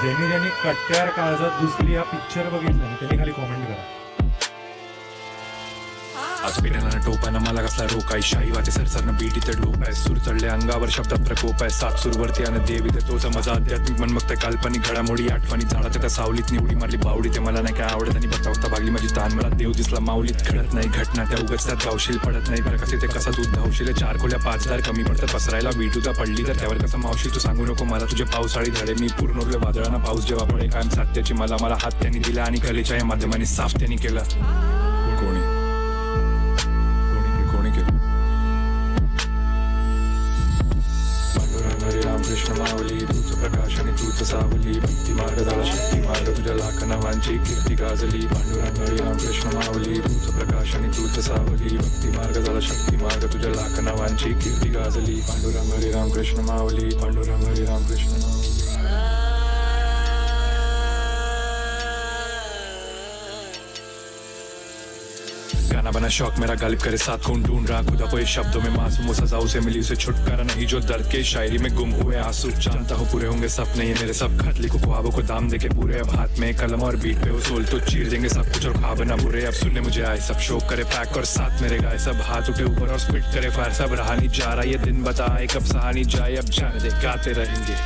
ज्यांनी ज्यांनी कट्ट्यार काळजात घुसली हा पिक्चर बघितला त्यांनी खाली कॉमेंट करा. आज पिण्याला टोपानं मला कसला रोक आहे, शाही वाटे सरसरनं बीट इथे डोप आहे, सूर चढले अंगावर शब्दात प्रकोप आहे, सात सूरवरती आणि देव इथे तोच मजा आध्यात्मिक मन मग काल्पनिक घडामोडी आठवणी झाडात त्या सावलीत निवडी मारली बावडी ते मला नाही काय आवडत आणि बघता बघता भागली माझी ताण मला देव दिसला माऊलीत घडत नाही घटना त्या उगच त्यात गावशील पडत नाही बरं कसे ते कसा तू धावशील 4 खोल्या 5,000 कमी पडतात पसरायला वीट तुझा पडली तर त्यावर कसं मावशी तू सांगू नको मला तुझे पावसाळी धडे मी पूर्ण उरले वादळांना पाऊस जेव्हा पडे कायम सात्याची मला हात त्यांनी दिला आणि कलेच्या या माध्यमाने साफ त्यांनी केला. कोणी हरे रामकृष्ण माऊली तूच प्रकाश आणि तूच सावली भक्ती मार्ग झाला शक्ती मार्ग तुझ्या लाख नावांची कीर्ती गाजली. पांडुरंग हरे रामकृष्ण माऊली तूच प्रकाश आणि तूच सावली भक्ती मार्ग झाला शक्ती मार्ग तुझ्या लाख नावांची कीर्ती गाजली. पांडुरंग हरे रामकृष्ण माऊली पांडुरंग हरे रामकृष्ण माऊली. गाना बना शौक मेरा गालिब करे साथ कौन ढूंढ रहा खुदा को ये शब्दों में मासूम सजाओं से मिली उसे छुटकारा नहीं जो दर्द के शायरी में गुम हुए आंसू. जानता हूँ पूरे होंगे सपने ये मेरे सब खत लिखो ख्वाबों को दाम देके पूरे अब हाथ में कलम और बीट पे उसूल तो चीर देंगे सब कुछ और ख्वाब ना बुरे अब सुनने मुझे आए सब शोक करे पैक और साथ मेरे गाए सब हाथ उठे ऊपर और स्पिट करे फायर सब रहा नहीं जा रहा ये दिन बताए कब सहा नहीं जाए अब जाने दे गाते रहेंगे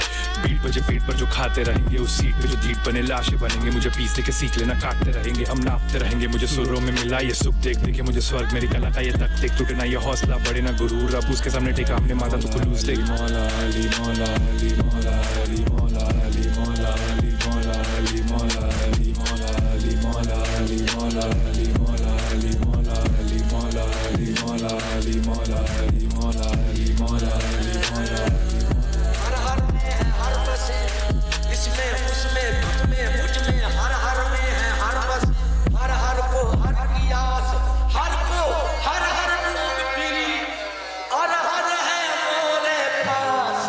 बीट बजे पेट पर जो खाते रहेंगे उस सीट पे जो धीट बने लाशें बनेंगे मुझे पीस के सीख लेना काटते रहेंगे हम नापते रहेंगे मुझे सुरों में मिला ये सुख देख देखे मुझे स्वर्ग मेरी कला का ये तक देख टूटे ना ये हौसला बढ़े ना गुरूर अब उसके सामने टेका हमने माथा तो खुलूस दे. मौला अली मौला अली मौला अली मौला अली मौला अली मौला अली मौला अली मौला अली मौला अली मौला अली मौला अली मौला अली मौला अली मौला अली मौला अली मौला अली मौला अली मौला. हर हर में है हर बसे इसमें उसमें तुझ में मुझ में हर हर में है हर बस हर हर को हर की आस हर को हर हर डूब फिरी हर हर है मोरे पास.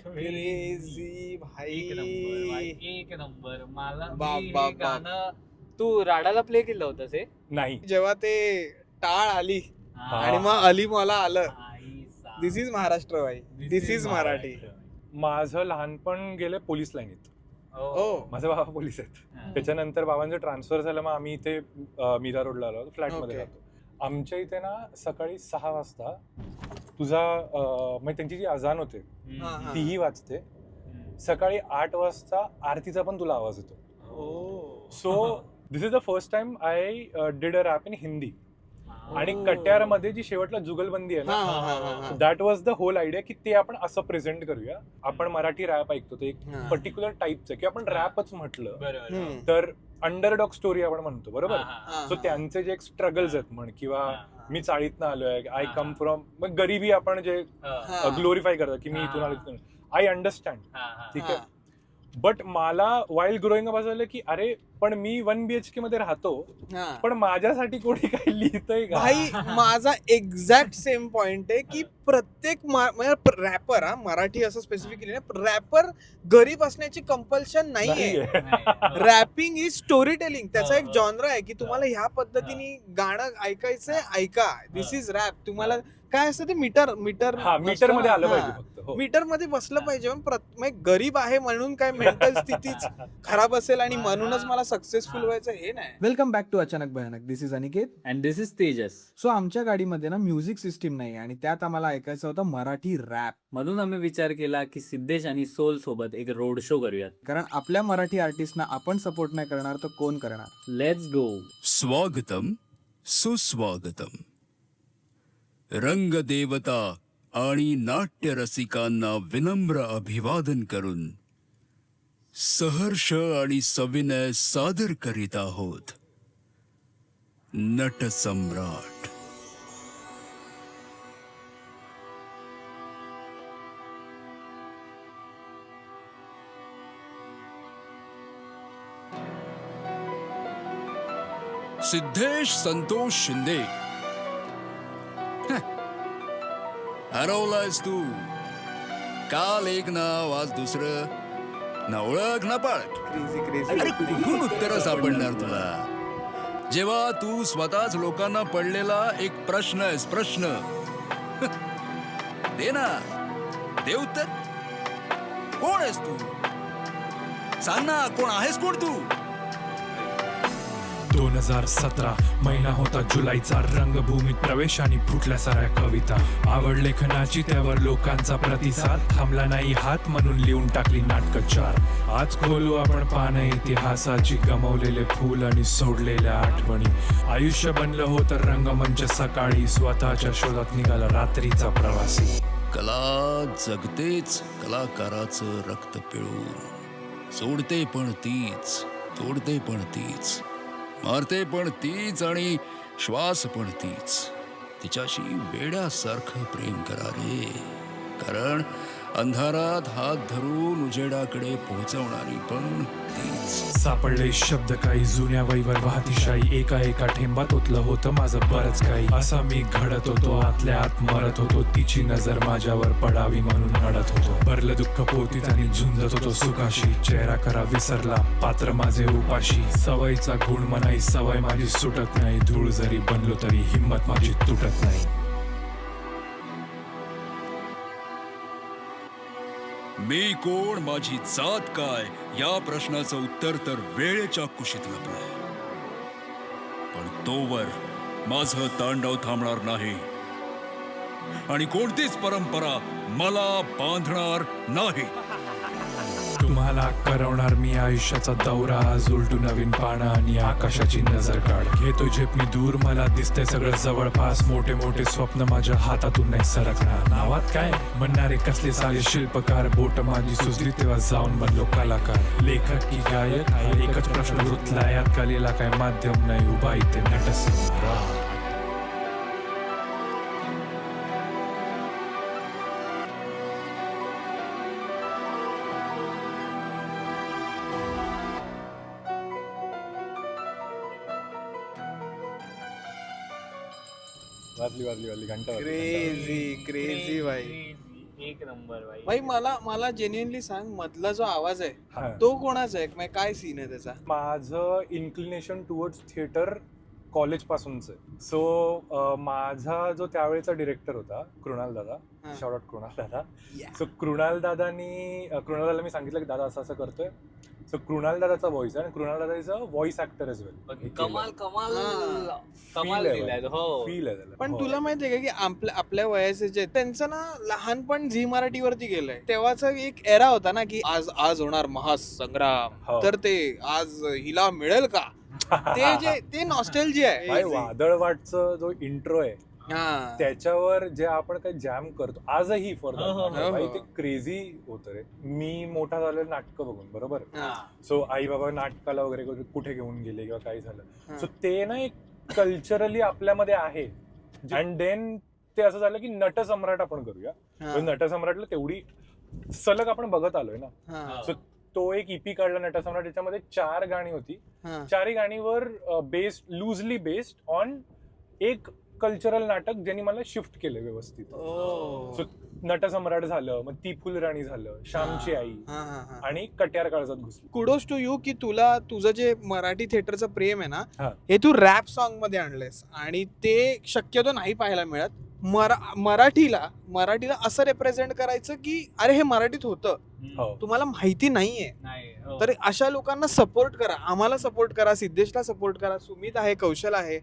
क्रेझी भाई एक नंबर मला बाप, मी हे बाप, बाप. गाणं तू राडाला प्ले केलं होतं हे नाही जेव्हा ते टाळ आली आणि मग अली मला आलं. दिस इज महाराष्ट्र भाई दिस इज मराठी. माझं लहानपण गेलं पोलीस लाईनीत. हो माझे बाबा पोलीस आहेत. त्याच्यानंतर बाबांचं ट्रान्सफर झालं मग आम्ही इथे मीरा रोडला आलो फ्लॅटमध्ये Okay. राहतो. आमच्या इथे ना सकाळी 6 वाजता तुझा म्हणजे त्यांची जी अजान होते हा, हा. तीही वाजते. सकाळी 8 वाजता आरतीचा पण तुला आवाज येतो. Oh so this is the first time I did a rap in Hindi. आणि कट्यारमध्ये जी शेवटला जुगलबंदी आहे हा, हा, हा, ना हा. That was the whole idea की ते आपण असं प्रेझेंट करूया. आपण मराठी रॅप ऐकतो ते एक हा. पर्टिक्युलर टाईपचं की आपण रॅपच म्हटलं बरोबर हम्म. तर अंडरडॉग स्टोरी आपण म्हणतो बरोबर. हा, सो हा. त्यांचे जे एक स्ट्रगल्स आहेत म्हण किंवा मी चाळीतनं आलोय आय कम फ्रॉम मग गरिबी आपण जे हा. ग्लोरिफाय करतो की मी इथून आलो आय अंडरस्टँड ठीक आहे. हा. बट मला वाईल्ड ग्रोईंग अप असं झालं की अरे पण मी 1 BHK मध्ये राहतो हा. पण माझ्यासाठी कोणी काही लिहितंय का. भाई माझा एक्झॅक्ट सेम पॉइंट आहे की प्रत्येक रॅपर हा मराठी असं स्पेसिफिकली रॅपर गरीब असण्याची कंपल्शन नाहीये. Rapping is story telling. त्याचा एक जॉनर आहे की तुम्हाला ह्या पद्धतीने गाणं ऐकायचंय ऐका. दिस इज रॅप. तुम्हाला काय असतं ते मीटर हा मीटर मध्ये आलं पाहिजे फक्त. हो. मीटर मध्ये बसलं पाहिजे. पण गरीब आहे म्हणून काय मेंटल स्थितीच खराब असेल आणि म्हणूनच मला सक्सेसफुल व्हायचं हे नाही. वेलकम बॅक टू अचानक भयानक. This is Aniket. And this is Tejas. So आमच्या गाडीमध्ये ना म्युझिक सिस्टीम नाही आणि त्यात आम्हाला ऐकायचं होतं मराठी रॅप. म्हणून आम्ही विचार केला की सिद्धेश आणि सोल सोबत एक रोड शो करूयात. कारण आपल्या मराठी आर्टिस्टना आपण सपोर्ट नाही करणार तर कोण करणार. Let's go. स्वागतम सुस्वागतम. रंगदेवता आणि नाट्य रसिकांना विनम्र अभिवादन करून सहर्ष आणि सविनय सादर करीत आहोत नट सम्राट. सिद्धेश संतोष शिंदे. हरवलायस तू. काल एक नाव आज दुसरं. न ओळख न पाळख. Crazy crazy. अरे कुठून उत्तर सापडणार तुला. जेव्हा तू स्वतःच लोकांना पडलेला एक प्रश्न आहेस, प्रश्न दे ना, दे उत्तर. कोण आहेस तू? सांग ना, कोण आहेस कोण तू? 2017 महिना होता जुलैचा, रंगभूमीत प्रवेश आणि फुटल्या साऱ्या कविता. आवड लेखनाची त्यावर लोकांचा प्रतिसाद, थांबला नाही हात म्हणून लिहून टाकली नाटकं 4. आज खोलू आपण पानं इतिहासाची, गमावलेले फूल आणि सोडलेल्या आठवणी. आयुष्य बनलं होतं रंगमंच सकाळी, स्वतःच्या शोधात निघाला रात्रीचा प्रवासी. कला जगतेच कलाकाराचं रक्त पिळून, सोडते पण तीच, तोडते पण तीच, मारते पण तीच आणि श्वास पण तीच. तिच्याशी वेड्यासारखं प्रेम करा रे, कारण अंधारात हात धरून उजेडाकडे पोहोचवणारी पण तीच. सापडले शब्द काही जुन्या वहीवर वाहतीशाही, एका एका ठेंबात ओतलं होतं माझं बरंच काही. असा मी घडत होतो, आतल्या आत मरत होतो, तिची नजर माझ्यावर पडावी म्हणून रडत होतो. भरलं दुःख पोतीत आणि झुंजत होतो सुखाशी, चेहरा करा विसरला पात्र माझे उपाशी. सवयीचा गुण म्हणाई सवय माझी सुटत नाही, धूळ जरी बनलो तरी हिंमत माझी तुटत नाही. मी कोण, माझी जात काय, या प्रश्नाचं उत्तर तर वेळेच्या कुशीत लपलंय. पण तोवर माझं तांडव थांबणार नाही आणि कोणतीच परंपरा मला बांधणार नाही. तुम्हाला करवणार मी आयुष्याचा दौरा, आज उलटू नवीन पानं आणि आकाशाची नजर काढ. घेतो झेप मी दूर, मला दिसतंय सगळं जवळपास, मोठे मोठे स्वप्न माझ्या हातातून नाही सरकणार. नावात काय म्हणणारे कसले सारे शिल्पकार, बोट माझी सुचली तेव्हा जाऊन बनलो कलाकार. लेखक की गायक एकच प्रश्न रुतला, यात कलेला काय माध्यम नाही, उभा इथे नटसम्राट. वाजली घंटा क्रेझी भाई. एक नंबर भाई मला जेन्युइनली सांग, मधला जो आवाज आहे हा. तो कोणाचा आहे? म्हणजे काय सीन आहे त्याचा? माझं इन्क्लिनेशन टुवर्ड्स थिएटर कॉलेज पासूनच आहे. सो माझा जो त्यावेळेचा डिरेक्टर होता कृणाल दादा, हा. शॉर्ट आउट कृणाल दादा. Yeah. सो कृणाल दादाला मी सांगितलं की दादा असं असं करतोय. सो कृणाल दादाचा व्हॉइस आहे आणि कृणाल दादा is a voice actor as well. कमाल कमाल हा. कमाल दिलाय तो. हो फील आहे त्याला. पण हो. तुला माहितीये का की आपल्या वयाचे जे त्यांचं ना लहानपण झी मराठीवरती गेलंय. तेव्हाचा एक एरा होता ना की आज होणार महासंग्राम, हो. तर ते आज हिला मिळेल का, ते नॉस्टॅल्जिया भाई, आहे. वादळवाटचं जो इंट्रो आहे हा. त्याच्यावर जे आपण काही जॅम करतो आजही फॉर हो, हो, हो. भाई, ते क्रेझी होतं रे. मी मोठा झालेलं नाटकं बघून, बरोबर. हा. सो आई बाबा नाटकाला वगैरे कुठे घेऊन गेले किंवा काही झालं, हा. सो ते ना एक कल्चरली आपल्यामध्ये आहे. अँड देन ते असं झालं की नटसम्राट आपण करूया. हा. So नटसम्राटला तेवढी सलग आपण बघत आलोय ना. हा. सो तो एक ईपी काढला नटसम्राट, त्याच्यामध्ये 4 गाणी होती. हा. 4ही गाणीवर लुजली बेस्ड ऑन एक कल्चरल नाटक ज्यांनी मला शिफ्ट केलं व्यवस्थित. ओ. सो नटसम्राट झालं, मग ती फुलराणी झालं, श्यामची आई हा, हा, हा. आणि कट्यार काळजात घुसली. कुडोस टू यू की तुझं जे मराठी थिएटरचं प्रेम आहे ना, हा. हे तू रॅप सॉन्ग मध्ये आणलंयस आणि ते शक्यतो नाही पाहायला मिळत. मराठीला असं रिप्रेझेंट करायचं की अरे हे मराठीत होतं, हो. तुम्हाला माहिती नाहीये. नाही हो. तर अशा लोकांना सपोर्ट करा, आम्हाला सपोर्ट करा, सिद्धेशला सपोर्ट करा, सुमित आहे, कौशल आहे,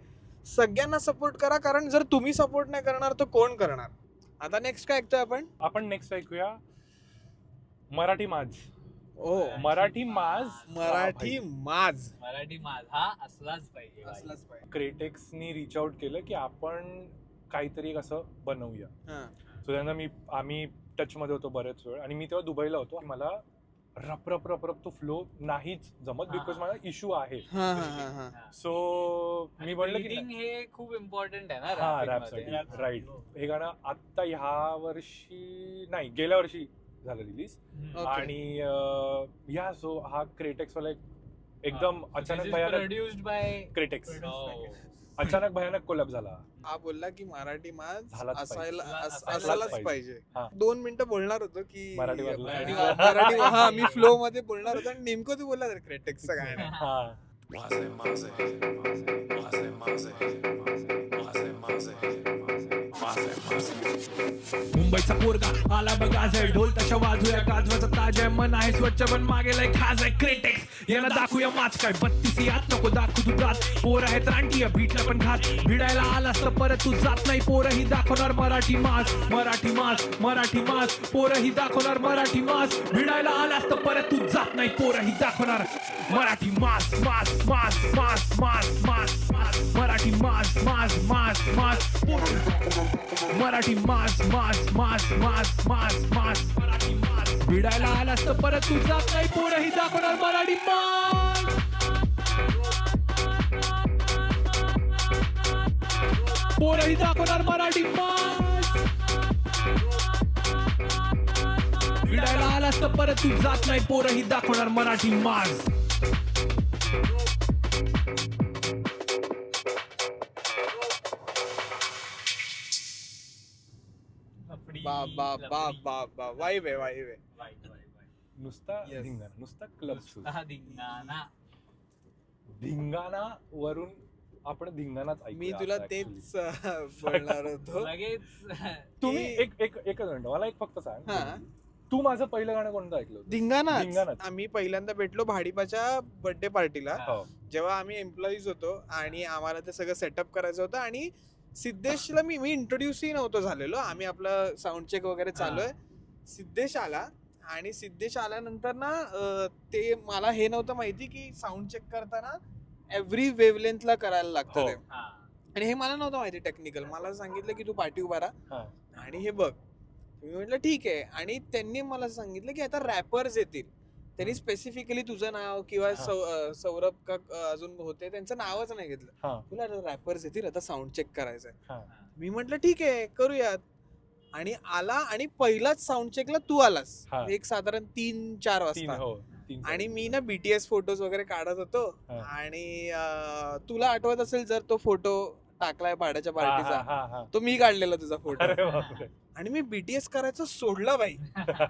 सगळ्यांना सपोर्ट करा. कारण जर तुम्ही सपोर्ट नाही करणार तर कोण करणार? आता नेक्स्ट काय ऐकतोय आपण नेक्स्ट ऐकूया मराठी माज. ओ मराठी माज. मराठी माज मराठी माझ हा असलाच पाहिजे भाई. असलाच पाहिजे. क्रिटिक्सनी रीच आउट केलं की आपण काहीतरी एक असं बनवूया. हा. सो त्यांना आम्ही टच मध्ये होतो बरेच वेळ, आणि मी तेव्हा दुबईला होतो. मला रप रप रप रप तो फ्लो नाहीच जमत, बिकॉज माझा इश्यू आहे. हा, हा, हा, हा. सो मी म्हणलं की Reading हे खूप इम्पॉर्टंट आहे ना हा, rapping रॅप मध्ये. साठी राईट. हे गाणं आता ह्या वर्षी नाही, गेल्या वर्षी झालं रिलीज. Okay. आणि या सो हा क्रिटिक्स वाला एकदम This अचानक is भयानक produced by क्रिटिक्स हो. अचानक भयानक कोलॅब झाला. हा बोलला की मराठी माज झालाच पाहिजे. असायलाच पाहिजे. हा. 2 मिनिटं बोलणार होतो की मराठी वाजला. मराठी हा मी फ्लो मध्ये बोलणार होतो आणि नेमकं तू बोलला क्रिटिक्सचं काय नाही. हा. मुंबईचा पोरगा आला बघा झेल ढोल तशा वाजूया गाजवाचा ताज आहे मन आहे स्वच्छ पण मागे लय खाज आहे क्रिटिक्स याला दाखवूया माच काय 32 यात नको दाखवू तू जात पोर आहेत रांटी बीटला पण घात भिडायला आलास तर परत तू जात नाही पोरही दाखवणार मराठी मास मराठी मास मराठी मास पोरही दाखवणार मराठी मास भिडायला आलास तर परत तू जात नाही पोरही दाखवणार मराठी मास मास मास मास मास मास मास मराठी मास मास मास मास मराठी मास मास मास मास मास मास मराठी मास भिडायला आलास तर परत तू जात नाही पोरही दाखवणार मराठी मास पोरही दाखवणार मराठी मास भिडायला आलास तर परत तू जात नाही पोरही दाखवणार मराठी मास बा बा बा बा बा वाईब आहे वाईब आहे. नुसता Yes. धिंगाणा नुसता क्लब धिंगाणा. धिंगाणा वरून आपण धिंगाणाच ऐकूया मी तुला आता तेच actually. बोलणार होतो. लगेच तुम्ही की- एकच मिनिट मला एक फक्त सांग हा तू माझं पहिलं गाणं कोणतं ऐकलं होतं? धिंगाणा धिंगाणाच. आम्ही पहिल्यांदा भेटलो भाडीपाच्या बर्थडे पार्टीला हो. जेव्हा आम्ही एम्प्लॉईज होतो आणि आम्हाला ते सगळं सेटअप करायचं होतं आणि सिद्धेशला मी इंट्रोड्यूसही नव्हतो झालेलो आम्ही आपलं साऊंड चेक वगैरे चालू आहे. सिद्धेश आला आणि सिद्धेश आल्यानंतर ना ते मला हे नव्हतं माहिती की साऊंड चेक करताना एव्हरी वेवलेंथला करायला लागतं हो. ते आणि हे मला नव्हतं माहिती टेक्निकल मला सांगितलं की तू पाठी उभा राहा हा. आणि हे बघ मी म्हटलं ठीक आहे आणि त्यांनी मला सांगितलं की आता रॅपर्स येतील त्यांनी स्पेसिफिकली तुझं नाव किंवा हा. सौरभ का अजून होते त्यांचं नावच नाही घेतलं हा. तुला रॅपर्स येतील आता साऊंड चेक करायचंय हा. मी म्हटलं ठीक आहे करूयात आणि आला आणि पहिलाच साऊंड चेकला तू आलास हा. एक साधारण 3-4 तीन वाजता हो तीन आणि मी ना BTS फोटोज वगैरे काढत होतो हा. आणि तुला आठवत असेल जर तो फोटो टाकलाय भाड्याच्या हा, हा, पार्टीचा हा, हा. तो मी काढलेला तुझा फोटो अरे बापरे. आणि मी BTS करायचं सोडलं बाई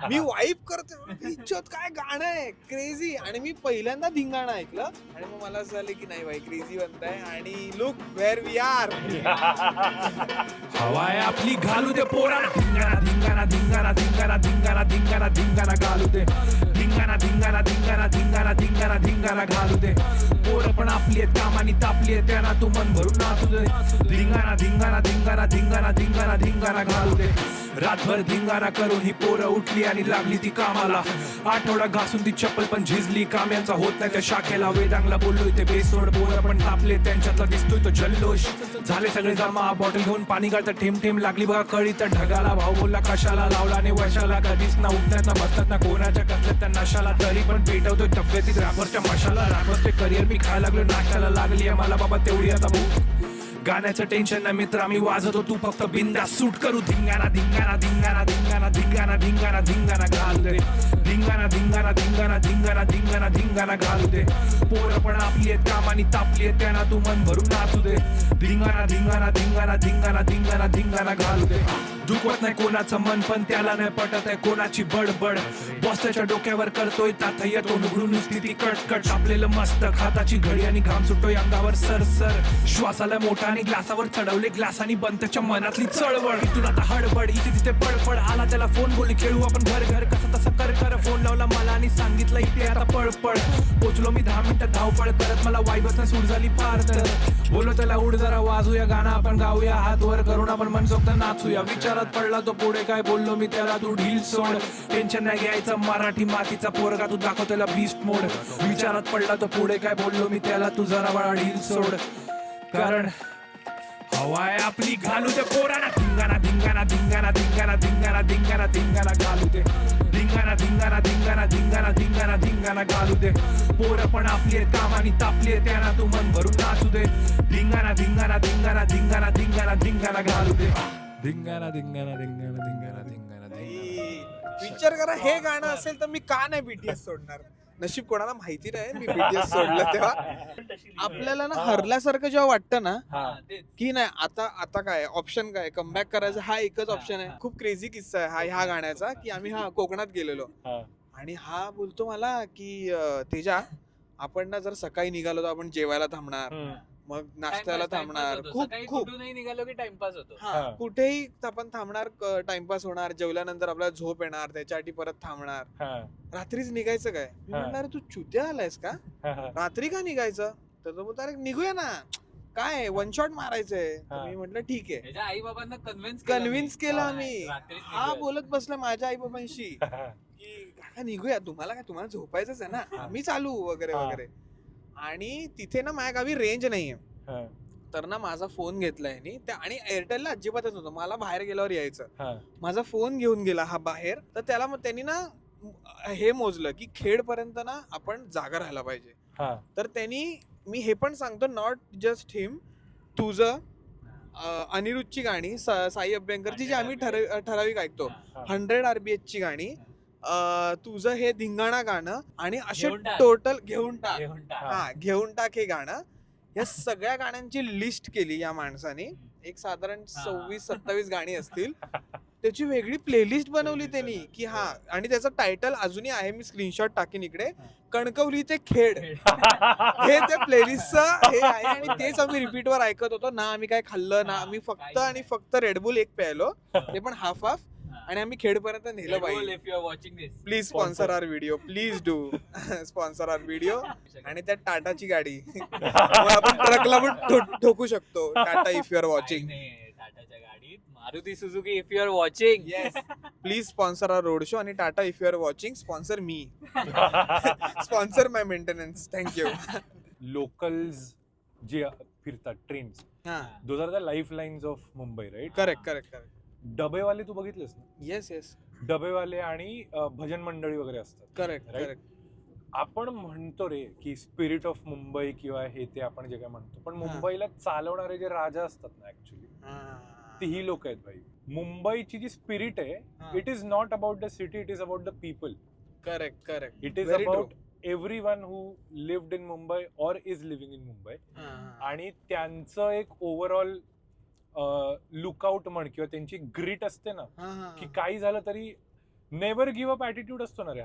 मी वाईप करते इच्छोत काय गाणं आहे क्रेझी आणि मी पहिल्यांदा धिंगाणं ऐकलं आणि मग मला असं झालं की नाही बाई क्रेझी बनताय आणि लुक वेअर वी आर हवाय आपली घालू दे पोराला धिंगाणा धिंगाणा धिंगाणा धिंगाणा धिंगाणा धिंगाणा धिंगाणा घालू दे धिंगाणा धिंगाणा धिंगाणा धिंगाणा धिंगाणा धिंगाणा घालू दे पोरं पण आपली आहेत कामानी तापली आहे त्यांना तू मन भरून नाचू दे धिंगाणा धिंगाणा धिंगाणा धिंगाणा धिंगाणा धिंगाणा घालू दे रातभर धिंगाणा करून ही पोरं उठली आणि लागली ती कामाला आठवडा घासून ती चप्पल पण झिजली काम्यांचा होत नाही त्या शाखेला वेदांगला बोललोय ते बेसोड पोरं पण तापले त्यांच्यातला दिसतोय तो जल्लोष झाले सगळे जमा बॉटल घेऊन पाणी गाळता ठेम ठेम लागली बघा कळी तर ढगाला भाऊ बोलला कशाला लावला आणि वशाला कधीच ना उठण्यात ना बसतात ना कोणाच्या कसल्यात त्या नशाला तरी पण पेटवतोय तब्येतीत रॅपरच्या मशाला रॅपरचे करिअर मी खायला लागलो नाश्त्याला लागली आहे मला बाबा तेवढी आता भूक गाण्याचं टेन्शन ना मित्र आम्ही वाजवतो तू फक्त बिंदा सूट करू धिंगाणा धिंगाणा धिंगाणा धिंगाणा धिंगाणा धिंगाणा धिंगाणा घालू दे धिंगाणा धिंगाणा धिंगाणा धिंगाणा धिंगाणा धिंगाणा घालू दे पोरं पण आपली आहेत कामानी तापली आहेत त्यांना तू मन भरून नाचू दे धिंगाणा धिंगाणा धिंगाणा धिंगाणा धिंगाणा धिंगाणा घालू दे दुखवत नाही कोणाचं मन पण त्याला नाही पटत आहे कोणाची बडबड बॉस त्याच्या डोक्यावर करतोय ताथ येतो उघडून नुसती ती कटकट आपलेलं मस्त खाताची घडी आणि घाम सुटतोय अंगावर सर सर श्वासाला मोठा आणि ग्लासावर चढवले ग्लासानी बंतच्या मनातली चळवळ इथून आता हडबड इथे तिथे पडपड आला त्याला फोन बोलली खेळू आपण घर घर कसं तसं कर कर फोन लावला मला आणि सांगितलं इथे आता पळपळ पोचलो मी 10 मिनिटं धावपळ करत मला वाईबसनं सूट झाली फार तर बोलो त्याला उड जरा वाजूया गाणं आपण गाऊया हात वर करून आपण मनसोक्त नाचूया विचारात पडला तो पुढे काय बोललो मी त्याला तू ढील सोड टेन्शन नाही घ्यायचं मराठी मातीचा पोरगा तू दाखव त्याला बीस्ट मोड विचारात पडला तो पुढे काय बोललो मी त्याला तू जरा बळा ढील सोड कारण हवाय आपली घालू दे पोराला धिंगाणा धिंगाणा धिंगाणा धिंगाणा धिंगाणा धिंगाणा धिंगाणा घालू दे धिंगाणा धिंगाणा धिंगाणा धिंगाणा धिंगाणा धिंगाणा घालू दे पोरं पण आपली आहेत कामानी तापली आहे त्यांना तू मन भरून नाचू दे धिंगाणा धिंगाणा धिंगाणा धिंगाणा धिंगाणा धिंगाणा घालू दे धिंगाणा धिंगाणा धिंगाणा धिंगाणा धिंगाणा विचार करा हे गाणं असेल तर मी का नाही BTS सोडणार नशीब कोणाला माहिती नाही मी BTS सोडलं तेव्हा आपल्याला ना हरल्यासारखं जेव्हा वाटतं ना हा. की नाही आता काय ऑप्शन काय कमबॅक करायचं हा एकच ऑप्शन आहे खूप क्रेझी किस्सा आहे ह्या गाण्याचा की आम्ही कोकणात गेलेलो हा. आणि हा बोलतो मला की तेजा आपण ना जर सकाळी निघालो तर आपण जेवायला थांबणार, मग नाश्त्याला थांबणार, खूप खूप कुठूनही निघालो की टाइमपास होतो. हा कुठेही आपण थांबणार, टाइमपास होणार, जेवल्यानंतर आपल्याला झोप येणार, त्याच्यासाठी परत थांबणार. रात्रीच निघायचं काय? मी म्हणणार अरे तू चुत्या आलायस का, रात्री का निघायचं? तर तो बोलतो अरे निघूया ना, काय वन शॉट मारायचंय. तर मी म्हटलं ठीक आहे. त्याच्या आई बाबांना कन्व्हिन्स केलं आम्ही. हा बोलत बसला माझ्या आई बाबांशी की काका निघूया, तुम्हाला काय, तुम्हाला झोपायचंच आहे ना, आम्ही चालू वगैरे वगैरे. आणि तिथे ना माझ्या गावी रेंज नाहीये, तर ना माझा फोन घेतलाय आणि एअरटेलला अजिबातच नव्हतं, मला बाहेर गेल्यावर यायचं. माझा फोन घेऊन गेला हा बाहेर, तर त्याला मग त्यांनी ना हे मोजलं की खेड पर्यंत ना आपण जागा राहायला पाहिजे. तर त्यांनी, मी हे पण सांगतो, नॉट जस्ट हिम, तुझं अनिरुद्धची गाणी, साई अभ्यंकरची जी आम्ही ठराविक ऐकतो, 100 RBH ची गाणी, तुझं हे धिंगाणा गाणं आणि असे टोटल घेऊन टाक हे गाणं, या सगळ्या गाण्यांची लिस्ट केली या माणसाने. एक साधारण 26-27 गाणी असतील, त्याची वेगळी प्लेलिस्ट बनवली त्यांनी की हा. आणि त्याचं टायटल अजूनही आहे, मी स्क्रीनशॉट टाकीन इकडे, कणकवली ते खेड हे त्या प्लेलिस्टचं हे आहे. आणि तेच आम्ही रिपीटवर ऐकत होतो ना. आम्ही काय खाल्लं ना, आम्ही फक्त आणि फक्त रेडबुल एक प्यायलो, ते पण हाफ आणि आम्ही खेडपर्यंत नेलं पाहिजे. Please sponsor our video, please do sponsor our video. आणि त्या टाटाची गाडी आपण ट्रकला पण ठोकू शकतो. Tata if you are watching, टाटाच्या गाडीत Maruti Suzuki if you are watching, yes please sponsor our road show. आणि Tata if you are watching, sponsor me, sponsor my maintenance, thank you. Locals जे फिरतात trains, those are the life lines of Mumbai, right? Correct. डबेवाले तू बघितलेस ना? Yes डबेवाले आणि भजन मंडळी वगैरे असतात. करेक्ट. आपण म्हणतो रे की स्पिरिट ऑफ मुंबई किंवा हे ते आपण जे काय म्हणतो, पण मुंबईला चालवणारे जे राजा असतात ना, ऍक्च्युली ती ही लोक आहेत भाई. मुंबईची जी स्पिरिट आहे, it is not about the city, it is about the people. Correct. It is about everyone who lived in Mumbai or is living in Mumbai. आणि त्यांचं एक ओव्हरऑल लुकआउट म्हण किंवा त्यांची ग्रिट असते ना, की काही झालं तरी नेव्हर गिव्ह अप ऍटिट्यूड असतो ना रे.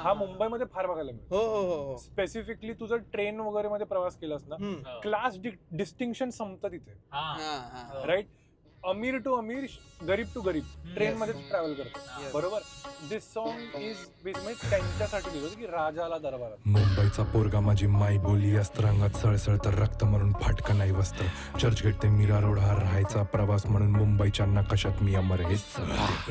हा मुंबईमध्ये फार बघायला मिळतो. हो. स्पेसिफिकली तुझं ट्रेन वगैरे मध्ये प्रवास केलास ना, क्लास डिस्टिंक्शन संपतं तिथे, राईट? अमीर टू अमीर, गरीब टू गरीब ट्रेन मध्येच ट्रॅव्हल करतो, बरोबर? दिस सॉन्ग इज त्यांच्यासाठी लिहिलं की राजाला दरबारात. मुंबईचा पोरगा माझी माई बोली, अस्त्रांगात सळसळ तर रक्त म्हणून फाटका नाही वस्त्र. चर्चगेट ते मीरा रोड हा राहायचा प्रवास म्हणून मुंबईच्या नकाशात मी अमर हेच.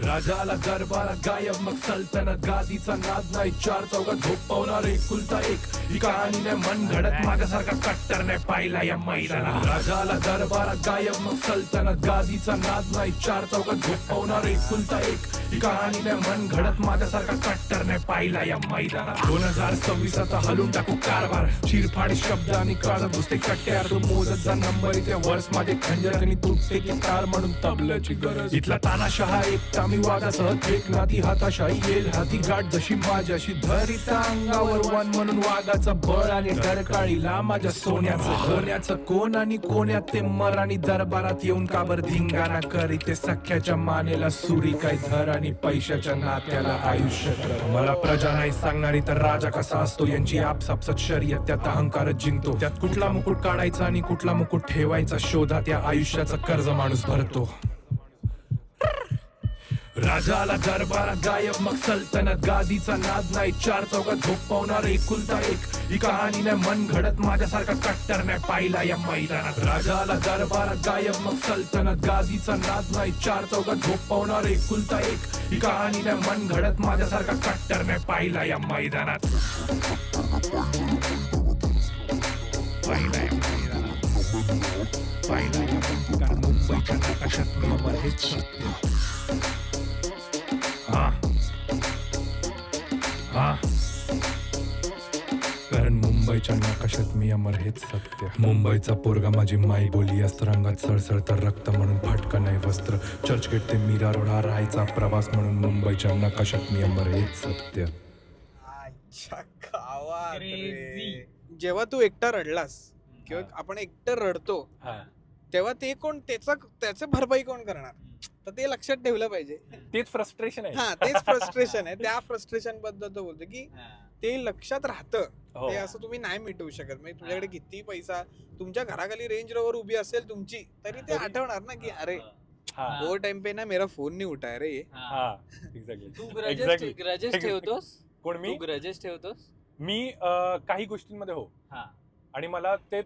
राजाला दरबारात गायब मग सल्तनत, गादीचा नाद नाही, चार चौकात झोपवणार एकुलता एक. ही कहाणी नाही मन घडत, माझ्यासारखा कट्टर नाही पाहिला या मैदानात. राजाला दरबारात गायब मग सल्तनत, गादीचा नाद नाही, चार चौकात झोपवणार एकुलता एक. ही कहाणी नाही मन घडत, माझ्यासारखा कट्टर नाही पाहिला या मैदानात. 2026 आता हलून टाकू कारभार, चिरफाड शब्द आणि काळ घुसते कट्ट्यार. तो मोजतचा नंबर इथे वर्ष माझे खंजर आणि तुटते की तार म्हणून तबल्याची गरज. इथला तानाशहा एकटा मी वाघासह एक नाती हाताशाही येईल हाती गाठ जशी माझ्याशी धरिता अंगावर वन म्हणून वाघाचा बळ आणि डरकाळीला माझ्या सोन्याचं. धरण्याचं कोण आणि कोण्यात ते मर आणि दरबारात येऊन काबर धिंगाणा करीते. सख्याच्या मानेला सुरी काय धर आणि पैशाच्या नात्याला आयुष्य कर. मला प्रजा नाही सांगणारी तर राजा कसा असतो, यांची आपसापसात शर्यत, त्यात अहंकारच जिंकतो. त्यात कुठला मुकुट काढायचा आणि कुठला मुकुट ठेवायचा शोधात या आयुष्याचं कर्ज माणूस भरतो. राजाला दरबारात गायब मग सल्तनत, गादीचा नाद नाही, चार चौकात झोपवणार एकुलता एक. ही कहाणी नाही मन घडत, माझ्यासारखा कट्टर नाही पाहिला या मैदानात. राजाला दरबारात गायब मग सल्तनत, गादीचा नाद नाही, चार चौकात झोपवणार एकुलता एक. ही कहाणी नाही मन घडत, माझ्यासारखा कट्टर नाही पाहिला या मैदानात. कारण मुंबईच्या नकाशात मी अमर हेच सत्य. कारण मुंबईच्या नकाशात मी अमर हेच सत्य. मुंबईचा पोरगा माझी माई बोली, अस्त्रांगात सळसळ तर रक्त म्हणून फाटका नाही वस्त्र. चर्चगेट ते मीरा रोड हा राहायचा प्रवास म्हणून मुंबईच्या नकाशात मी अमर हेच सत्य. जेव्हा तू एकटा रडलास किंवा आपण एकटं रडतो, तेव्हा ते कोण, त्याचं भरपाई कोण करणार? तर ते लक्षात ठेवलं पाहिजे. तेच फ्रस्ट्रेशन आहे. तेच फ्रस्ट्रेशन आहे. त्या फ्रस्ट्रेशन बद्दल तो बोलतो की ते लक्षात राहतं. हो. ते असं तुम्ही नाही मिटवू शकत. म्हणजे तुमच्याकडे किती पैसा, तुमच्या घराखाली रेंज रोवर उभी असेल तुमची, तरी ते आठवणार ना की अरे हा वो टाइम पे ना मेरा फोन नाही उठाय रे. हा एक्झॅक्टली तू Exactly. ग्रजेस ठेवतोस? कोण तू मी ग्रजेस ठेवतोस? मी काही गोष्टींमध्ये हो, हा आणि मला ते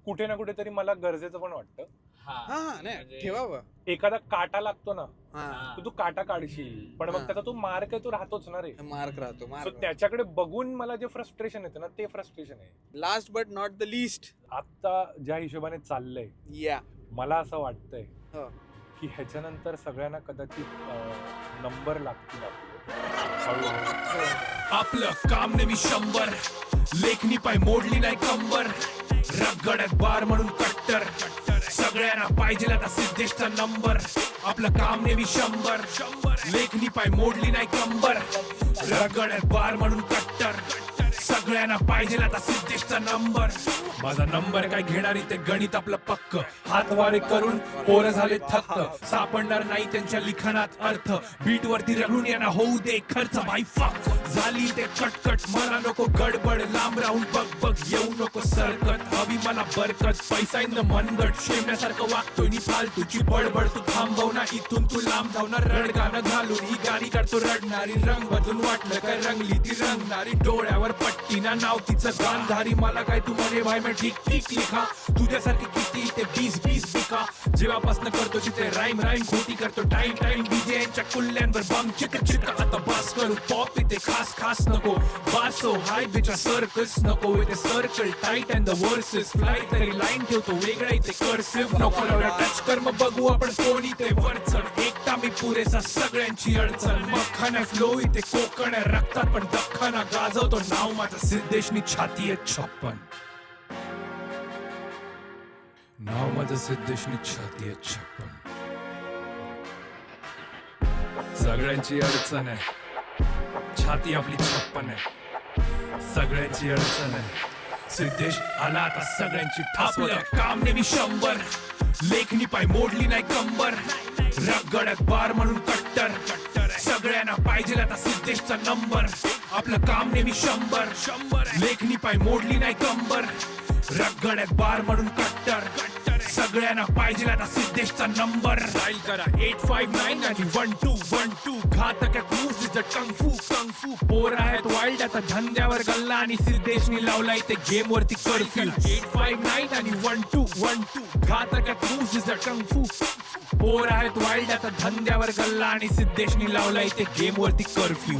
कुठे ना कुठेतरी मला गरजेचं पण वाटतं. हा हा नाही म्हणजे- ठेवावं. एखादा काटा लागतो ना, हा तर तू काटा काढशील, पण हा. मग त्याचा तो मार्क आहे तो राहतोच ना रे. मार्क राहतो So मार्क. त्याच्याकडे बघून मला जे फ्रस्ट्रेशन येतं ना, ते फ्रस्ट्रेशन आहे. Last but not the list. आता ज्या हिशोबाने चाललंय, या मला असं वाटतंय हो. की ह्याच्यानंतर सगळ्यांना कदाचित नंबर लागतील आपले. हळूहळू. आपलं काम नेहमी 100, लेखनी पाय मोडली नाही कंबर, रगड्यात बार म्हणून कट्टर, सगळ्यांना पाहिजे आता सिद्धेशचा नंबर. आपलं काम नेहमी 100, लेखनी पाय मोडली नाही कंबर, रगड्यात बार म्हणून कट्टर, सगळ्यांना पाहिजे आता सिद्धेशचा नंबर. माझा नंबर काय घेणारी ते गणित आपलं पक्क, हातवारे करून पोरं झाले थक्क, सापडणार नाही त्यांच्या लिखाणात अर्थ, बीट वरती रगडून यांना होऊ दे खर्च. भाई फक झाली ते कटकट, मला नको गडबड, लांब राहून बघ बघ, येऊ नको सरकत, हवी मला बरकत, पैसा इन द मनगट, शेमण्यासारखं वागतोय नि फालतूची बडबड, तू थांबव ना इथून तू लांब धावणार, रड गाणं घालून ही गाणी काढतो रडणारी, रंग बदलून वाटलं काय रंगली ती रंगणारी, डोळ्यावर पट्टी ना नाव तिचं गांधारी, मला काय तू म्हणे भाई मी ठीक ठीक लिखा, तुझ्यासारखी किती ते 20 पिका, जेव्हापासनं करतो तिथे राईम खोटी करतो, टाइम डीजे यांच्या कुल्ल्यांवर बम चिक आता बास करू पॉप इथे खास नको, बासो हाय बिचा सर्कस नको, इथे circle tight and the versus fly, तरी लाईन ठेवतो वेगळा इथे कर्सिव्ह नको, टच कर मग बघू आपण कोण इथे वरचढ, एकटा मी पुरेसा सगळ्यांची अडचण, मखाना फ्लो इथे कोकण आहे रक्तात पण दख्खना गाजवतो नाव माझं सिद्धेशनी छाती आहे 56, नाव माझं सिद्धेशनी छाती आहे 56, सगळ्यांची अडचण आहे, छाती आपली 56 आहे, सगळ्यांची अडचण आहे, सिद्धेश आला आता सगळ्यांची आपलं काम नेहमी 100, लेखनी पाय मोडली नाही कंबर, रगड्यात बार म्हणून कट्टर, सगळ्यांना पाहिजे आता सिद्धेशचा नंबर. आपलं काम नेहमी 100, लेखनी पाय मोडली नाही कंबर, रगड्यात बार म्हणून कट्टर, सगळ्यांना पाहिजे आता सिद्धेशचा नंबर. डायल करा 859 आणि 1212, घातकात मूव्स इज द कंग फू, पोर आहेत वाईल्ड आता धंद्यावर गल्ला, आणि सिद्धेशनी लावलाय ते गेम वरती कर्फ्यू. 859 आणि 1212, घातकात मूव्स इज द कंग फू, पोर आहेत वाईल्ड आता धंद्यावर गल्ला, आणि सिद्धेशनी लावलाय ते गेम वरती कर्फ्यू.